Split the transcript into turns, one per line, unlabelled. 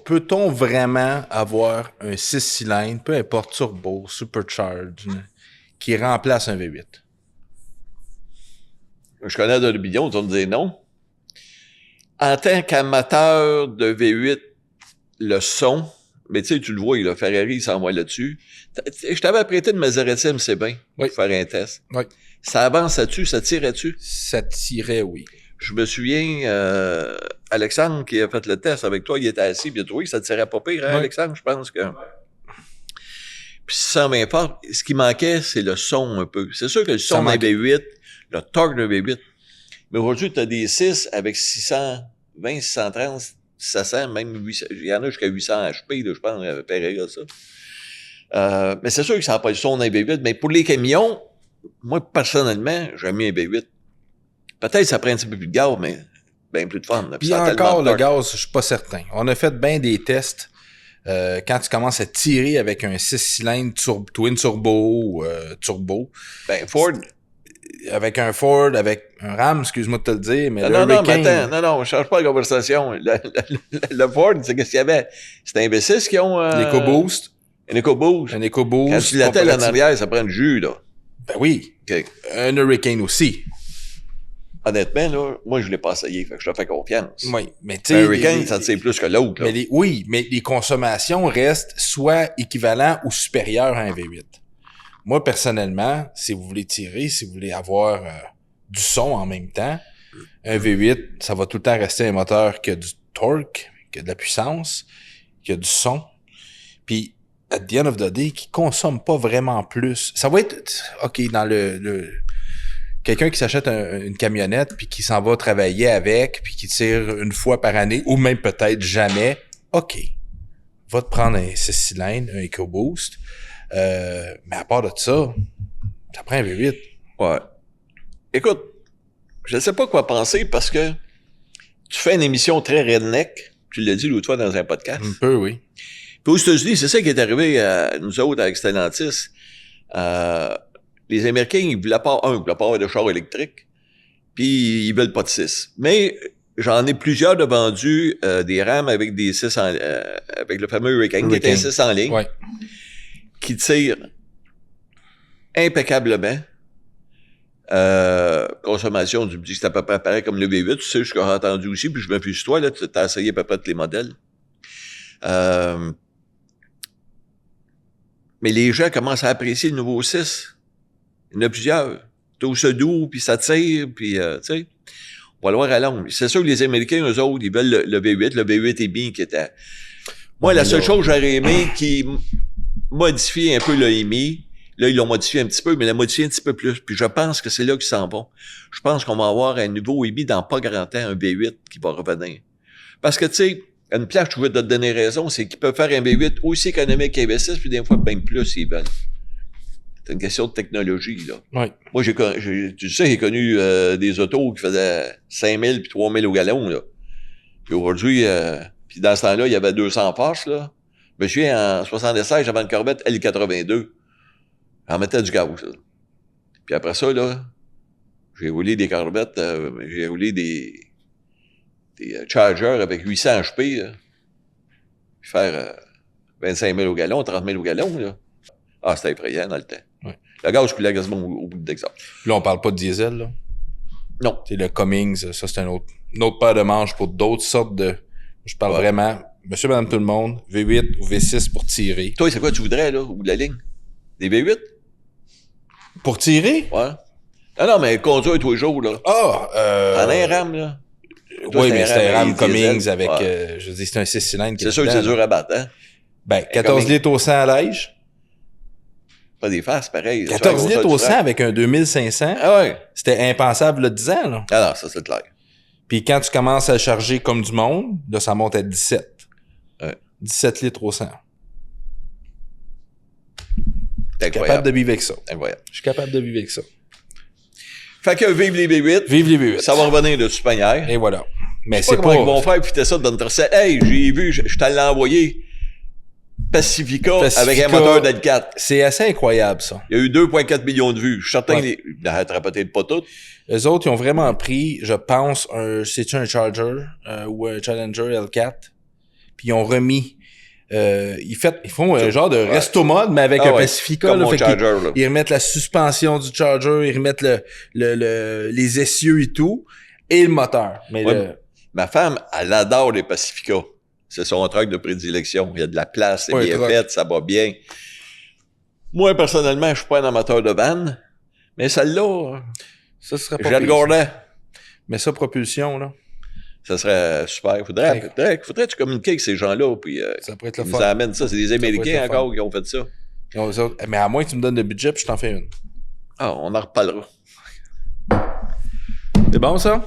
Peut-on vraiment avoir un 6 cylindres, peu importe turbo, supercharged, qui remplace un V8?
Je connais de l'opinion, tu vas me dire non. En tant qu'amateur de V8, le son, mais tu sais, tu le vois, le Ferrari, il s'envoie là-dessus. Je t'avais prêté une Maserati MC20 pour faire un test.
Oui.
Ça avance là-dessus, ça tire là-dessus.
Ça tirait, oui.
Je me souviens, Alexandre qui a fait le test avec toi, il était assis, puis il a trouvé que ça tirait pas pire, hein,
Oui.
Alexandre, je pense que... Puis 120 fort, ce qui manquait, c'est le son un peu. C'est sûr que le son d'un V8, le torque d'un V8, mais aujourd'hui, tu as des 6 avec 620, 630, 700, même 800. Il y en a jusqu'à 800 HP, là, je pense, pareil à ça. Mais c'est sûr que ça n'a pas le son d'un V8, mais pour les camions, moi, personnellement, j'aime mieux un V8. Peut-être que ça prend un petit peu plus de gaz, mais bien plus de fun.
Puis encore, le gaz, je suis pas certain. On a fait bien des tests. Quand tu commences à tirer avec un 6 cylindres twin turbo, turbo.
Ben, Ford.
Avec un Ford, avec un Ram, excuse-moi de te le dire, mais
non, mais attends, non, je change pas la conversation. Le Ford, c'est qu'est-ce qu'il y avait? C'était un V6 qui ont...
l'EcoBoost.
Un EcoBoost.
Un EcoBoost.
Quand tu l'attelles en arrière, ça prend du jus, là.
Ben oui.
Okay.
Un Hurricane aussi.
Honnêtement, là, moi, je l'ai pas essayé, fait que je te fais confiance.
Oui, mais tu sais...
Un Hurricane, ça tire plus que l'autre, là.
Oui, mais les consommations restent soit équivalents ou supérieurs à un V8. Moi, personnellement, si vous voulez tirer, si vous voulez avoir du son en même temps, un V8, ça va tout le temps rester un moteur qui a du torque, qui a de la puissance, qui a du son. Puis, at the end of the day, qui consomme pas vraiment plus. Ça va être, OK, dans le quelqu'un qui s'achète une camionnette puis qui s'en va travailler avec puis qui tire une fois par année ou même peut-être jamais, OK, va te prendre un 6 cylindres, un EcoBoost. Mais à part de ça prend un V8.
Ouais. Écoute, je sais pas quoi penser parce que tu fais une émission très redneck. Tu l'as dit l'autre fois dans un podcast.
Un peu, oui.
Puis aux États-Unis, c'est ça qui est arrivé à nous autres avec Stellantis. Les Américains, ils voulaient pas avoir de char électrique. Puis ils veulent pas de 6. Mais j'en ai plusieurs de vendus, des Ram avec des 6 avec le fameux Hurricane. Qui était un 6 en ligne.
Ouais.
Qui tire impeccablement. Consommation, tu me dis que c'est à peu près pareil comme le V8, tu sais, je l'ai entendu aussi, puis je me fie sur toi, là, tu as essayé à peu près tous les modèles. Mais les gens commencent à apprécier le nouveau 6. Il y en a plusieurs. Tout ce doux, puis ça tire, puis, tu sais, on va le voir à longue. C'est sûr que les Américains, eux autres, ils veulent le V8. Le V8 est bien qui était... Moi, la seule chose que j'aurais aimé qui modifie un peu le EMI, là, ils l'ont modifié un petit peu, mais l'a modifié un petit peu plus. Puis je pense que c'est là qu'ils s'en vont. Je pense qu'on va avoir un nouveau EMI dans pas grand temps, un V8 qui va revenir. Parce que, tu sais, une place, je veux te donner raison, c'est qu'ils peuvent faire un V8 aussi économique qu'un V6, puis des fois, même plus, s'ils veulent. C'est une question de technologie, là.
Oui.
Moi, tu sais, j'ai connu des autos qui faisaient 5000 puis 3000 au gallon, là. Puis aujourd'hui, puis dans ce temps-là, il y avait 200 forces, là. Je me souviens, en 76, j'avais une Corvette L82. J'en mettais du gaz, là. Puis après ça, là, j'ai roulé des Corvettes, j'ai roulé des Chargers avec 800 HP, là. Puis faire 25 000 au gallon, 30 000 au gallon, là. Ah, c'était effrayant dans le temps.
Ouais.
Le gaz coulait quasiment au bout d'exemple.
Là, on parle pas de diesel, là.
Non.
C'est le Cummins, ça, c'est une autre paire de manches pour d'autres sortes de... Je parle vraiment, monsieur, madame, tout le monde, V8 ou V6 pour tirer.
Toi, c'est quoi tu voudrais, là, au bout de la ligne? Des V8?
Pour tirer?
Ouais. Non, mais conduire tous les jours, là. T'en as un RAM, là.
Oui, mais c'est un RAM Cummins avec, je dis, c'est un 6 cylindres.
C'est sûr que c'est dur à battre, hein?
Ben, 14 litres au 100 à l'âge.
Pas des faces, pareil.
14 litres au 100 avec un 2500.
Ah ouais.
C'était impensable, là, 10 ans, là.
Ah non, ça, c'est clair.
Puis quand tu commences à le charger comme du monde, là, ça monte à 17.
Ouais.
17 litres au 100.
Je
suis capable de vivre avec ça.
Incroyable.
Je suis capable de vivre avec ça.
Fait que vive les V8.
Vive les V8.
Ça va revenir de toute manière.
Et voilà. Mais
c'est pas comment ils vont faire fitter ça dans notre recette. Hey, j'ai vu, je t'allais l'envoyer. Pacifica avec un moteur d'L4.
C'est assez incroyable, ça.
Il y a eu 2,4 millions de vues. Je suis certain qu'ils n'arrêteraient peut-être pas toutes.
Eux autres, ils ont vraiment pris, je pense, c'est-tu un Charger ou un Challenger L4? puis ils ont remis... ils font un genre de resto mode, mais avec un Pacifica.
Comme
Là,
mon Charger, là.
ils remettent la suspension du Charger, ils remettent les essieux et tout, et le moteur. Mais
ma femme, elle adore les Pacifica. C'est son truck de prédilection. Il y a de la place, c'est bien fait, ça va bien. Moi, personnellement, je suis pas un amateur de van, mais celle-là,
ça serait pas
je la regardais.
Mais ça, propulsion, là.
Ça serait super. Faudrait que tu communiques avec ces gens-là, puis
ça pourrait être le
ils
fun.
nous amènent ça. C'est des Américains encore qui ont fait ça.
Mais à moins que tu me donnes le budget, puis je t'en fais une.
Ah, on en reparlera.
C'est bon, ça?